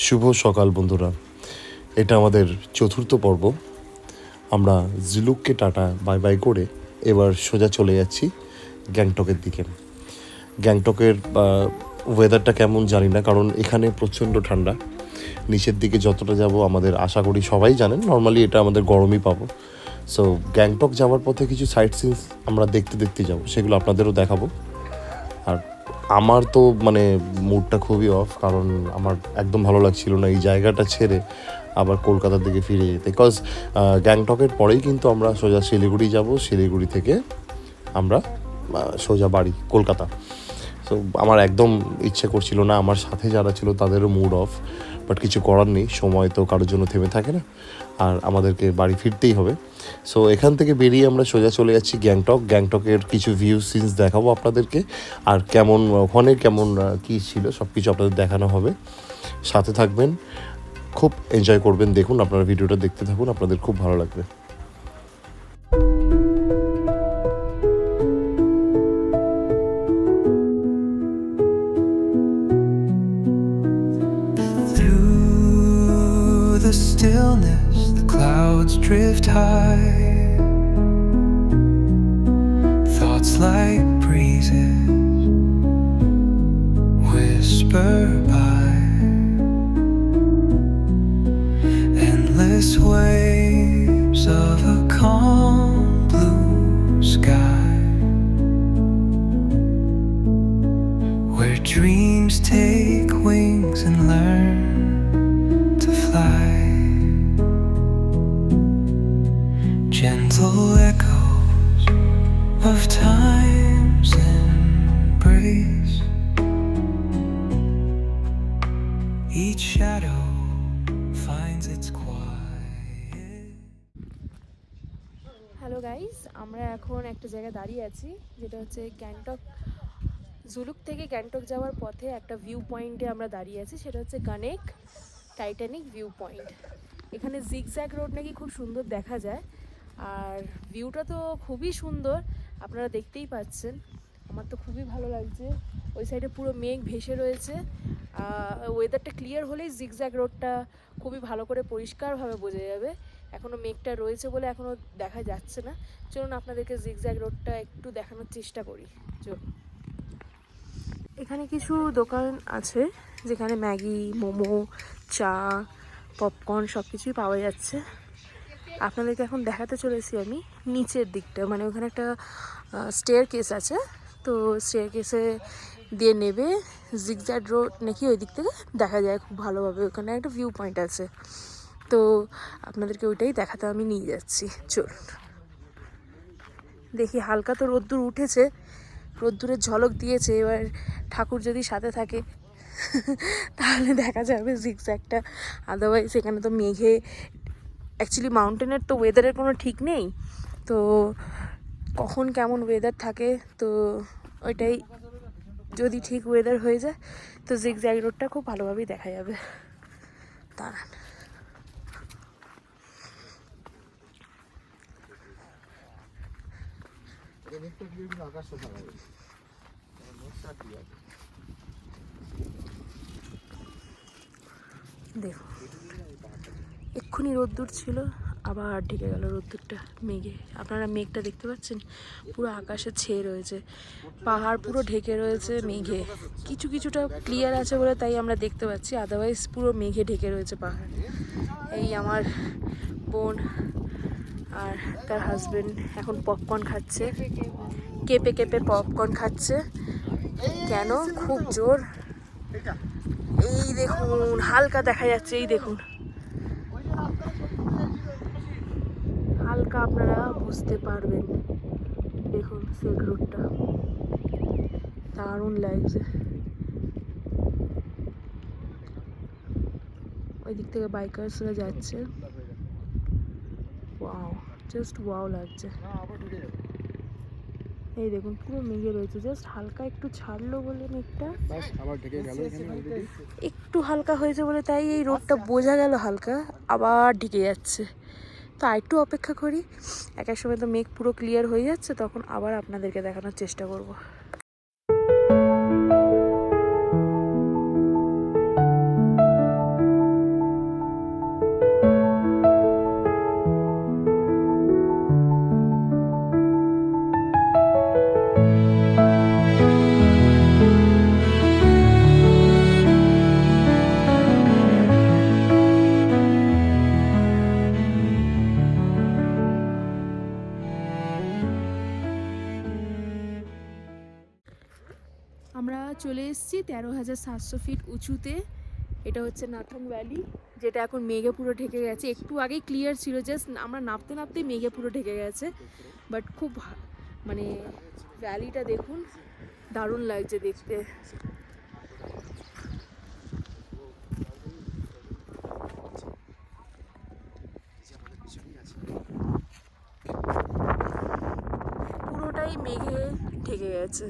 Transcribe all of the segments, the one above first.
শুভ সকাল বন্ধুরা, এটা আমাদের চতুর্থ পর্ব। আমরা জিলুককে টাটা বাই বাই করে এবার সোজা চলে যাচ্ছি গ্যাংটকের দিকে। গ্যাংটকের ওয়েদারটা কেমন জানি না, কারণ এখানে প্রচণ্ড ঠান্ডা। নিচের দিকে যতটা যাব আমাদের আশা করি সবাই জানেন নর্মালি এটা আমাদের গরমই পাবো। সো গ্যাংটক যাওয়ার পথে কিছু সাইট সিনস আমরা দেখতে দেখতে যাব, সেগুলো আপনাদেরও দেখাবো। আর আমার তো মুডটা খুবই অফ, কারণ আমার একদম ভালো লাগছিল না এই জায়গাটা ছেড়ে আবার কলকাতার দিকে ফিরে যেতে। বিকজ গ্যাংটকের পরেই কিন্তু আমরা সোজা শিলিগুড়ি যাব, শিলিগুড়ি থেকে আমরা সোজা বাড়ি কলকাতা। তো আমার একদম ইচ্ছে করছিল না, আমার সাথে যারা ছিল তাদেরও মুড অফ, বাট কিছু করার নেই, সময় তো কারোর জন্য থেমে থাকে না, আর আমাদেরকে বাড়ি ফিরতেই হবে। সো এখান থেকে বেরিয়ে আমরা সোজা চলে যাচ্ছি গ্যাংটকের কিছু ভিউ সিনস দেখাবো আপনাদেরকে, আর কেমন ওখানে কেমন কী ছিল সব কিছু আপনাদের দেখানো হবে। সাথে থাকবেন, খুব এনজয় করবেন। দেখুন, আপনারা ভিডিওটা দেখতে থাকুন, আপনাদের খুব ভালো লাগবে। The stillness, the clouds drift high, thoughts like breezes whisper by, endless waves of a calm blue sky, where dreams take wings and learn to fly. Gentle echoes of time's embrace, each shadow finds its quiet. Hello guys, আমরা এখন একটা জায়গায় দাঁড়িয়ে আছি, যেটা হচ্ছে গ্যাংটক। জুলুক থেকে গ্যাংটক যাওয়ার পথে একটা ভিউ পয়েন্টে আমরা দাঁড়িয়ে আছি, সেটা হচ্ছে গানেক টাইটানিক ভিউ পয়েন্ট। এখানে জিগজ্যাগ রোড নাকি খুব সুন্দর দেখা যায়, আর ভিউটা তো খুবই সুন্দর, আপনারা দেখতেই পাচ্ছেন। আমার তো খুবই ভালো লাগছে। ওই সাইডে পুরো মেঘ ভেসে রয়েছে। ওয়েদারটা ক্লিয়ার হলেই জিগজ্যাগ রোডটা খুবই ভালো করে পরিষ্কারভাবে বোঝা যাবে। এখনও মেঘটা রয়েছে বলে এখনও দেখা যাচ্ছে না। চলুন আপনাদেরকে জিগজ্যাগ রোডটা একটু দেখানোর চেষ্টা করি। চলুন। এখানে কিছু দোকান আছে যেখানে ম্যাগি, মোমো, চা, পপকর্ন সব কিছুই পাওয়া যাচ্ছে। আপনাদেরকে এখন দেখাতে চলেছি আমি নিচের দিকটা, ওখানে একটা স্টেয়ার কেস আছে, তো স্টেয়ার কেসে দিয়ে নেবে জিগজ্যাগ রোড নাকি ওই দিক থেকে দেখা যায় খুব ভালোভাবে। ওখানে একটা ভিউ পয়েন্ট আছে, তো আপনাদেরকে ওইটাই দেখাতে আমি নিয়ে যাচ্ছি। চলুন দেখি। হালকা তো রোদ্দুর উঠেছে, রোদ্দুরের ঝলক দিয়েছে। এবার ঠাকুর যদি সাথে থাকে তাহলে দেখা যাবে জিগজ্যাগটা, আদারওয়াইজ এখানে তো মেঘে, অ্যাকচুয়ালি মাউন্টেনের তো ওয়েদারের কোনো ঠিক নেই, তো কখন কেমন ওয়েদার থাকে, তো ওইটাই যদি ঠিক ওয়েদার হয়ে যায় তো জিগজ্যাগ রোডটা খুব ভালোভাবেই দেখা যাবে। দাঁড়ান, দেখো এক্ষুনি রোদ্দুর ছিল, আবার ঢেকে গেল রোদ্দুরটা মেঘে। আপনারা মেঘটা দেখতে পাচ্ছেন, পুরো আকাশে ছেয়ে রয়েছে, পাহাড় পুরো ঢেকে রয়েছে মেঘে। কিছু কিছুটা ক্লিয়ার আছে বলে তাই আমরা দেখতে পাচ্ছি, আদারওয়াইজ পুরো মেঘে ঢেকে রয়েছে পাহাড়। এই আমার বোন আর তার হাজবেন্ড এখন পপকর্ন খাচ্ছে, কেঁপে কেঁপে পপকর্ন খাচ্ছে। কেন? খুব জোর। এই দেখুন, হালকা দেখা যাচ্ছে, এই দেখুন হালকা, আপনারা বুঝতে পারবেন। দেখুন সেট রোডটা দারুণ লাগছে। ওই দিক থেকে বাইকার্সরা যাচ্ছে। ওয়াও, জাস্ট ওয়াও লাগছে। এই দেখুন পুরো মেঘে রয়েছে, জাস্ট হালকা একটু ছাড়লো বলে মেঘটা, একটু হালকা হয়েছে বলে তাই এই রোডটা বোঝা গেল হালকা, আবার ঢেকে যাচ্ছে। তো একটু অপেক্ষা করি, এক সময় তো মেঘ পুরো ক্লিয়ার হয়ে যাচ্ছে, তখন আবার আপনাদেরকে দেখানোর চেষ্টা করব। চলে এসেছি 13,700 ফিট উঁচুতে। এটা হচ্ছে নাথং ভ্যালি, যেটা এখন মেঘে পুরো ঢেকে গেছে। একটু আগেই ক্লিয়ার ছিল, জাস্ট আমরা নামতে নামতেই মেঘে পুরো ঢেকে গেছে। বাট খুব মানে ভ্যালিটা দেখুন, দারুণ লাগছে দেখতে। পুরোটাই মেঘে ঢেকে গেছে।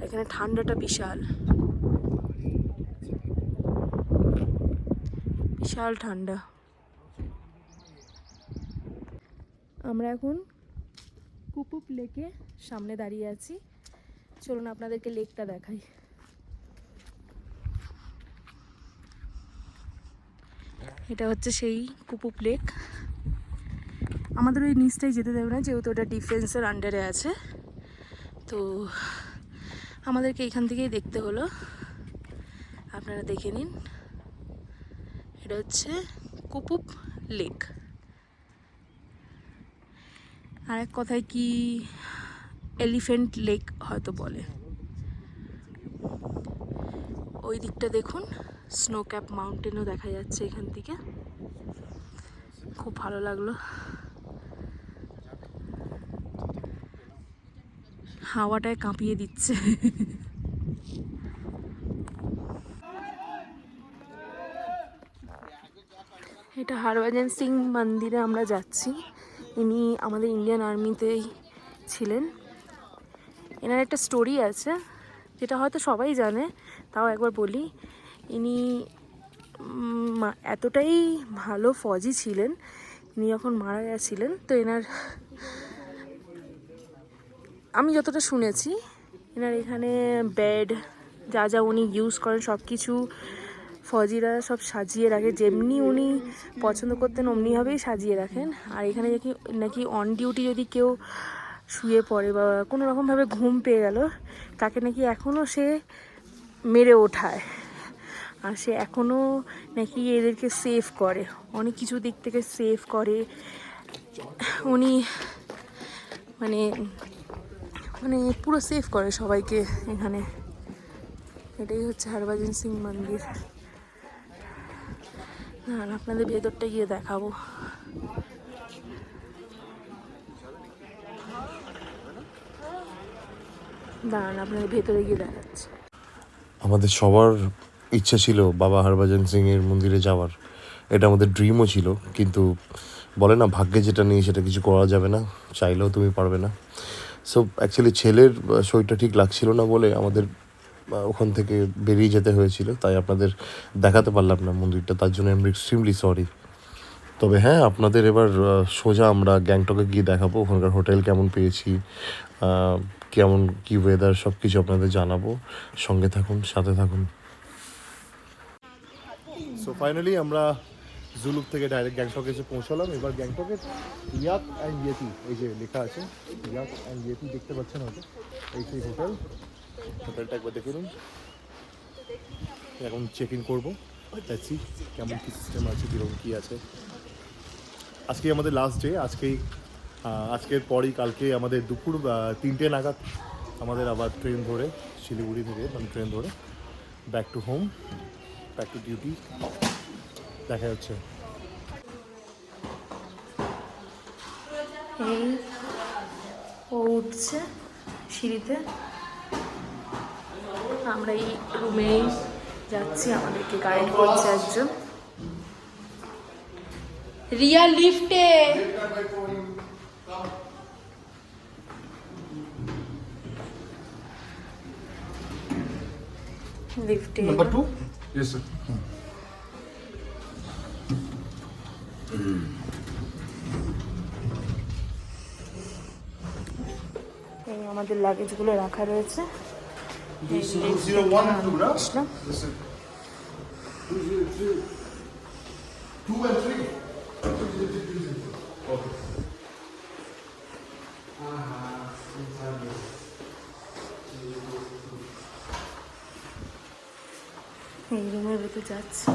এখানে ঠান্ডাটা বিশাল বিশাল ঠান্ডা। আমরা এখন কুপুপ লেকে সামনে দাঁড়িয়ে আছি। চলুন আপনাদেরকে লেকটা দেখাই। এটা হচ্ছে সেই কুপুপ লেক। আমাদের ওই নিচটাই যেতে দেবে না, যেহেতু ওটা ডিফেন্সের আন্ডারে আছে, তো আমাদেরকে এখান থেকেই দেখতে হলো। আপনারা দেখে নিন, এটা হচ্ছে কুপুপ লেক। আর এক কথায় কি এলিফ্যান্ট লেক হয়তো বলে। ওই দিকটা দেখুন, স্নো ক্যাপ মাউন্টেনও দেখা যাচ্ছে এখান থেকে। খুব ভালো লাগলো। হাওয়াটায় কাঁপিয়ে দিচ্ছে। এটা হরভজন সিং মন্দিরে আমরা যাচ্ছি। ইনি আমাদের ইন্ডিয়ান আর্মিতেই ছিলেন। এনার একটা স্টোরি আছে, যেটা হয়তো সবাই জানে, তাও একবার বলি। ইনি এতটাই ভালো ফৌজি ছিলেন, ইনি যখন মারা গেছিলেন, তো এনার, আমি যতটা শুনেছি, এনার এখানে বেড যা যা উনি ইউজ করেন সব কিছু ফৌজিরা সব সাজিয়ে রাখে, যেমনি উনি পছন্দ করতেন অমনিভাবেই সাজিয়ে রাখেন। আর এখানে নাকি অন ডিউটি যদি কেউ শুয়ে পড়ে বা কোনো রকমভাবে ঘুম পেয়ে গেল, তাকে নাকি এখনও সে মেরে ওঠায়। আর সে এখনও নাকি এদেরকে সেভ করে, অনেক কিছু দিক থেকে সেভ করে উনি, মানে মানে পুরো সেভ করে সবাইকে এখানে। এটাই হচ্ছে হরভজন সিং মন্দির। আর আপনাদের ভেতরটা গিয়ে দেখাবো। দাঁড়ান, আপনাদের ভেতরে গিয়ে দেখাচ্ছি। আমাদের সবার ইচ্ছা ছিল বাবা হরভজন সিংয়ের মন্দিরে যাওয়ার। এটা আমাদের ড্রিমও ছিল, কিন্তু বলে না, ভাগ্যে যেটা নেই সেটা কিছু করা যাবে না, চাইলেও তুমি পারবে না। সো অ্যাকচুয়ালি ছেলের শরীরটা ঠিক লাগছিল না বলে আমাদের ওখান থেকে বেরিয়ে যেতে হয়েছিল, তাই আপনাদের দেখাতে পারলাম না মন্দিরটা, তার জন্য আমি এক্সট্রিমলি সরি। তবে হ্যাঁ, আপনাদের এবার সোজা আমরা গ্যাংটকে গিয়ে দেখাবো ওখানকার হোটেল কেমন পেয়েছি, কেমন কী ওয়েদার, সব কিছু আপনাদের জানাবো। সঙ্গে থাকুন, সাথে থাকুন। সো ফাইনালি আমরা জুলুক থেকে ডাইরেক্ট গ্যাংটকে এসে পৌঁছালাম। এবার গ্যাংটকের ইয়াক অ্যান্ড ইয়েতি, এই যে লেখা আছে ইয়াক অ্যান্ড ইয়েতি, দেখতে পাচ্ছেন হয়তো, এই সেই হোটেলটা একবার দেখে নিন। এখন চেক ইন করবো, দেখছি কেমন কী সিস্টেম আছে, কীরকম কী আছে। আজকেই আমাদের লাস্ট ডে। আজকের পরই কালকে আমাদের দুপুর 3টে নাগাদ আমাদের আবার ট্রেন ধরে, শিলিগুড়ি থেকে মানে ট্রেন ধরে back to home, back to duty. দেখা হচ্ছে। এই ও উঠছে সিঁড়িতে, আমরা এই রুমেই যাচ্ছি। আমাদেরকে গাইড করছে একজন। রিয়া লিফটে। লিফটে Number 2? Yes, sir. এই আমাদের লাগেজগুলো রাখা রয়েছে। এই 201 and 2, right? Aslam. Yes, sir. 203. 2 and 3. Okay. এই রুমের ভেতর যাচ্ছি।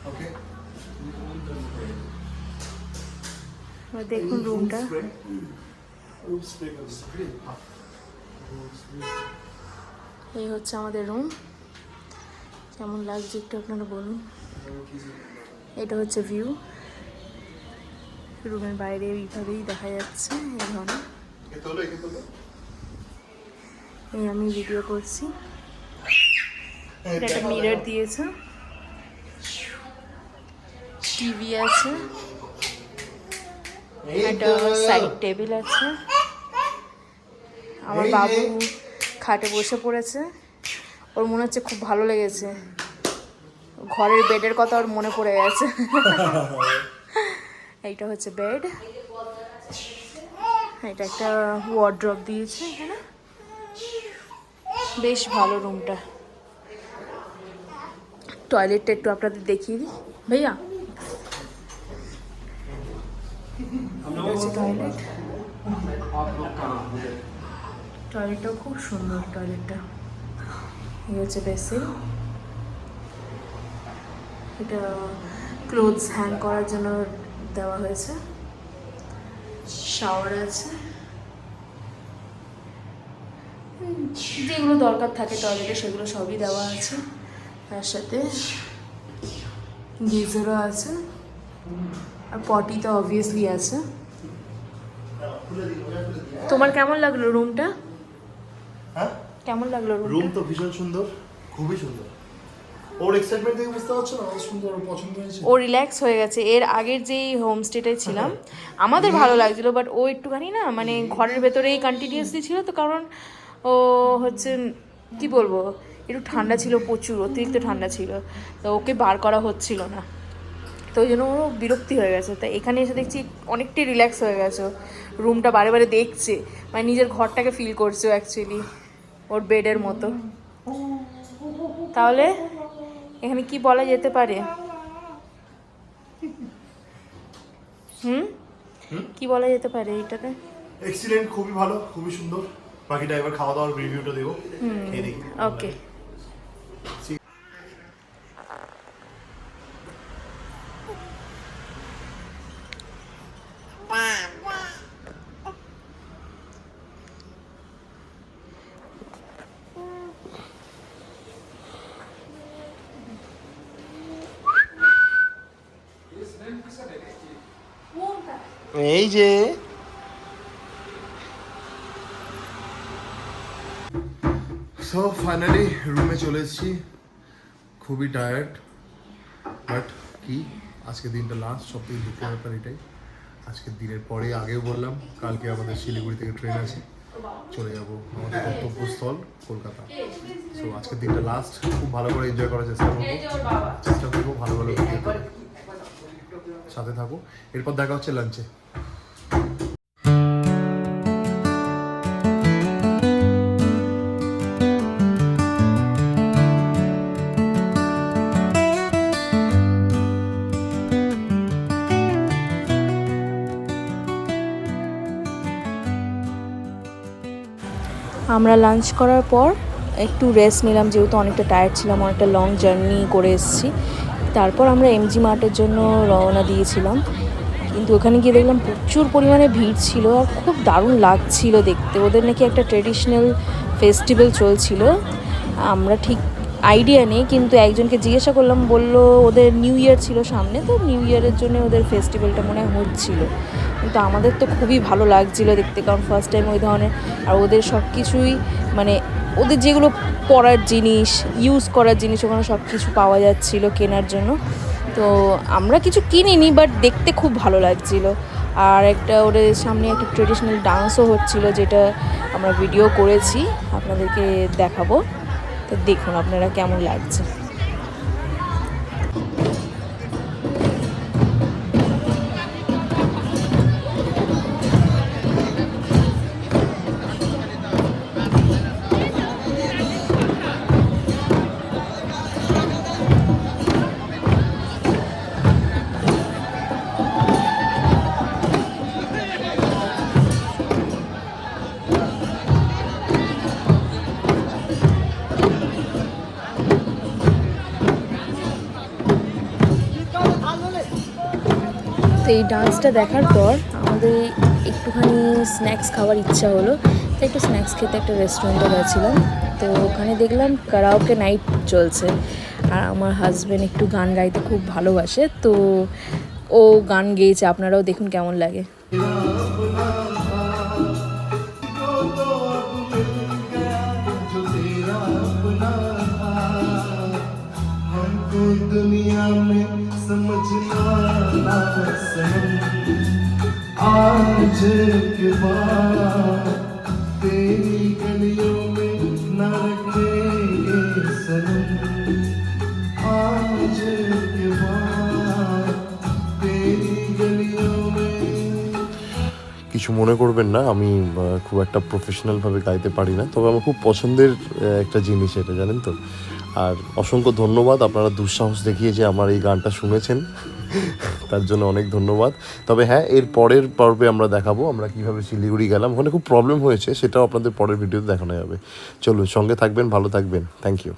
Okay. এবার দেখুন রুমটা। এই হচ্ছে আমাদের রুম, কেমন লাগছে একটু আপনারা বলুন। এটা হচ্ছে ভিউ, রুমের বাইরে এইভাবেই দেখা যাচ্ছে এই ধরনের। এই আমি ভিডিও করছি, এটা একটা মিরর দিয়েছে, টিভি আছে, একটা সাইড টেবিল আছে। আমার বাবু খাটে বসে পড়েছে, ওর মনে হচ্ছে খুব ভালো লেগেছে, ঘরের বেডের কথা ওর মনে পড়ে গেছে। এইটা হচ্ছে বেড, এটা একটা ওয়ার্ড্রপ দিয়েছে এখানে, বেশ ভালো রুমটা। টয়লেটটা একটু আপনাদের দেখিয়ে দিই ভাইয়া। টয়লেট, টয়লেটটাও খুব সুন্দর টয়লেটটা। এই হচ্ছে বেসিন, এটা ক্লোথস হ্যাং করার জন্য দেওয়া হয়েছে। শাওয়ার আছে, যেগুলো দরকার থাকে টয়লেটে সেগুলো সবই দেওয়া আছে। তার সাথে গিজারও আছে, আর পটি তো অবভিয়াসলি আছে। তোমার কেমন লাগলো রুমটা? হ্যাঁ, কেমন লাগলো রুম রুমটা? তো ভীষণ সুন্দর, খুবই সুন্দর। ওর এক্সাইটমেন্ট দেখে বুঝতে পারছো না, সুন্দর, ওর পছন্দ হয়েছে। ও রিল্যাক্স হয়ে গেছে। এর আগের যেই হোমস্টেটায় ছিলাম আমাদের ভালো লাগছিল, বাট ও একটুখানি না মানে ঘরের ভেতরেই কন্টিনিউয়াসলি ছিল, তো কারণ ও হচ্ছে কি বলবো, একটু ঠান্ডা ছিল, প্রচুর অতিরিক্ত ঠান্ডা ছিল, তো ওকে বার করা হচ্ছিল না, তো ওই জন্য ও বিরক্তি হয়ে গেছে। তাই এখানে এসে দেখছি অনেকটাই রিল্যাক্স হয়ে গেছে, রুমটা বারে বারে দেখছে, মানে নিজের ঘরটাকে ফিল করছে অ্যাকচুয়ালি, ওর বেডের মতো। তাহলে এখানে কি বলা যেতে পারে? কি বলা যেতে পারে এটাতে? এক্সিলেন্ট, খুবই ভালো, খুবই সুন্দর। বাকিটা এবার খাওয়া দাওয়ার রিভিউটা দেবো, খেয়ে দেখি। ওকে। এই যে সো ফাইনালি রুমে চলে এসেছি, খুবই টায়ার্ড, বাট কি আজকে দিনটা লাস্ট, সব থেকে দুঃখের ব্যাপার এটাই। আজকের দিনের পরে আগেও বললাম, কালকে আমাদের শিলিগুড়ি থেকে ট্রেন আছে, চলে যাব আমাদের গন্তব্যস্থল কলকাতা। সো আজকের দিনটা লাস্ট, খুব ভালো করে এনজয় করার চেষ্টা করবো, ভালো ভালো ভিডিও করে। সাথে থাকো, এরপর দেখা হচ্ছে লাঞ্চে। আমরা লাঞ্চ করার পর একটু রেস্ট নিলাম, যেহেতু অনেকটা টায়ার্ড ছিলাম, অনেকটা লং জার্নি করে এসেছি। তারপর আমরা এমজি মার্টের জন্য রওনা দিয়েছিলাম, কিন্তু ওখানে গিয়ে দেখলাম প্রচুর পরিমাণে ভিড় ছিল, আর খুব দারুণ লাগছিল দেখতে। ওদের নাকি একটা ট্রেডিশনাল ফেস্টিভ্যাল চলছিল, আমরা ঠিক আইডিয়া নেই, কিন্তু একজনকে জিজ্ঞাসা করলাম, বলল ওদের নিউ ইয়ার ছিল সামনে, তো নিউ ইয়ারের জন্য ওদের ফেস্টিভ্যালটা মনে হয় হচ্ছিল। কিন্তু আমাদের তো খুবই ভালো লাগছিল দেখতে, কারণ ফার্স্ট টাইম ওই ধরনের, আর ওদের সব কিছুই মানে ওদের যেগুলো পরার জিনিস, ইউজ করার জিনিস ওখানে সব কিছু পাওয়া যাচ্ছিলো কেনার জন্য। তো আমরা কিছু কিনিনি, বাট দেখতে খুব ভালো লাগছিল। আর একটা ওদের সামনে একটা ট্রেডিশনাল ডান্সও হচ্ছিল, যেটা আমরা ভিডিও করেছি, আপনাদেরকে দেখাবো, তো দেখুন আপনারা কেমন লাগছে। তো এই ডান্সটা দেখার পর আমাদের একটুখানি স্ন্যাক্স খাওয়ার ইচ্ছা হলো, তো একটু স্ন্যাক্স খেতে একটা রেস্টুরেন্টে গেছিলাম। তো ওখানে দেখলাম কারাওকে নাইট চলছে, আর আমার হাজব্যান্ড একটু গান গাইতে খুব ভালোবাসে, তো ও গান গেয়েছে, আপনারাও দেখুন কেমন লাগে। दुनिया में समझना ना सनम आज के बाद तेरी गलियों में न रखेंगे सनम आज के बाद तेरी गलियों में। কিছু মনে করবেন না, আমি খুব একটা প্রফেশনালভাবে গাইতে পারি না, তবে আমার খুব পছন্দের একটা জিনিস এটা, জানেন তো। আর অসংখ্য ধন্যবাদ, আপনারা দুঃসাহস দেখিয়ে যে আমার এই গানটা শুনেছেন তার জন্য অনেক ধন্যবাদ। তবে হ্যাঁ, এর পরের পর্বে আমরা দেখাবো আমরা কীভাবে শিলিগুড়ি গেলাম। ওখানে খুব প্রবলেম হয়েছে, সেটাও আপনাদের পরের ভিডিওতে দেখানো যাবে। চলুন, সঙ্গে থাকবেন, ভালো থাকবেন, থ্যাংক ইউ।